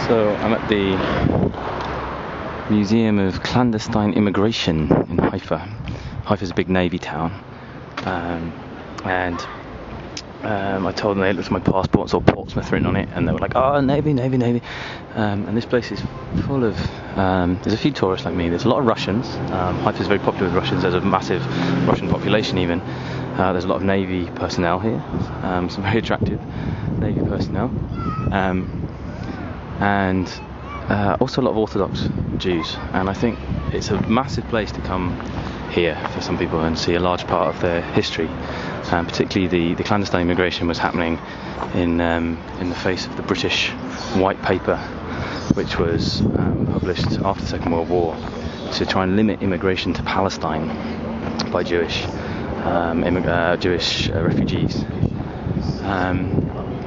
So I'm at the Museum of Clandestine Immigration in Haifa. Haifa's a big navy town, and I told them they looked at my passport and saw Portsmouth written on it, and they were like, "Oh, navy." And this place is full of. There's a few tourists like me. There's a lot of Russians. Haifa's very popular with Russians. There's a massive Russian population even. There's a lot of navy personnel here. Some very attractive navy personnel. And also a lot of Orthodox Jews, and I think it's a massive place to come here for some people and see a large part of their history. Particularly the clandestine immigration was happening in the face of the British White Paper, which was published after the Second World War to try and limit immigration to Palestine by Jewish refugees.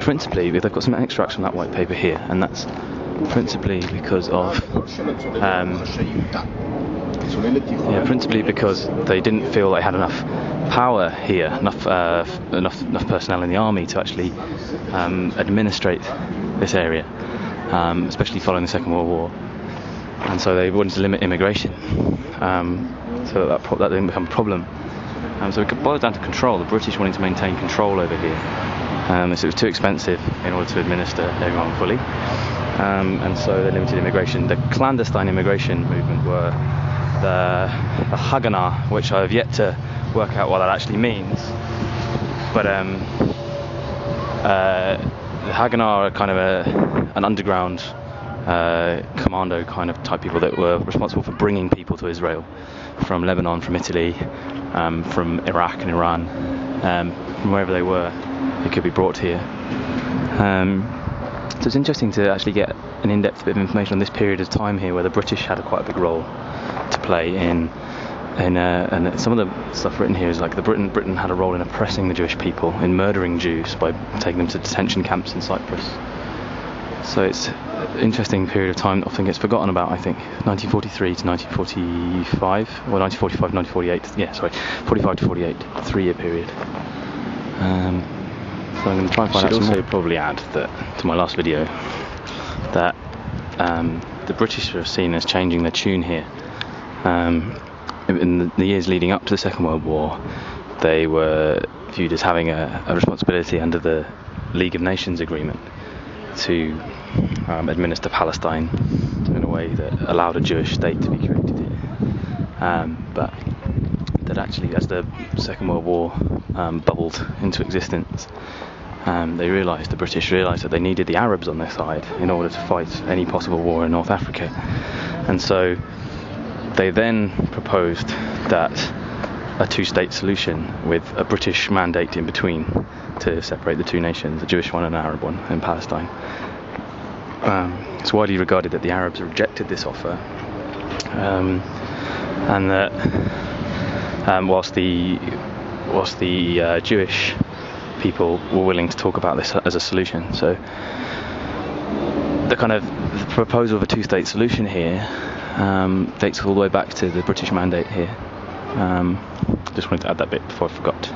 Principally, they've got some extracts from that white paper here, and that's principally because of they didn't feel they had enough power here, enough personnel in the army to actually administrate this area, especially following the Second World War, and so they wanted to limit immigration, so that didn't become a problem. So it boiled down to control. The British wanting to maintain control over here. So it was too expensive in order to administer everyone fully, and so they limited immigration. The clandestine immigration movement were the Haganah, which I have yet to work out what that actually means. But the Haganah are kind of an underground commando kind of type people that were responsible for bringing people to Israel from Lebanon, from Italy, from Iraq and Iran, from wherever they were. It could be brought here. So it's interesting to actually get an in-depth bit of information on this period of time here, where the British had quite a big role to play in and some of the stuff written here is like Britain had a role in oppressing the Jewish people, in murdering Jews by taking them to detention camps in Cyprus. So it's an interesting period of time that often gets forgotten about, I think. 1943 to 1945, or 1945 1948, 45 to 48, 3-year period. So I'm going to try and find out some more. I should also probably add that, to my last video, that the British are seen as changing their tune here. In the years leading up to the Second World War, they were viewed as having a responsibility under the League of Nations agreement to administer Palestine in a way that allowed a Jewish state to be created here. But that actually, as the Second World War bubbled into existence, the British realised that they needed the Arabs on their side in order to fight any possible war in North Africa. And so they then proposed that a two-state solution with a British mandate in between to separate the two nations, a Jewish one and an Arab one in Palestine. It's widely regarded that the Arabs rejected this offer, and that whilst the Jewish people were willing to talk about this as a solution. So the proposal of a two-state solution here dates all the way back to the British mandate here. Just wanted to add that bit before I forgot.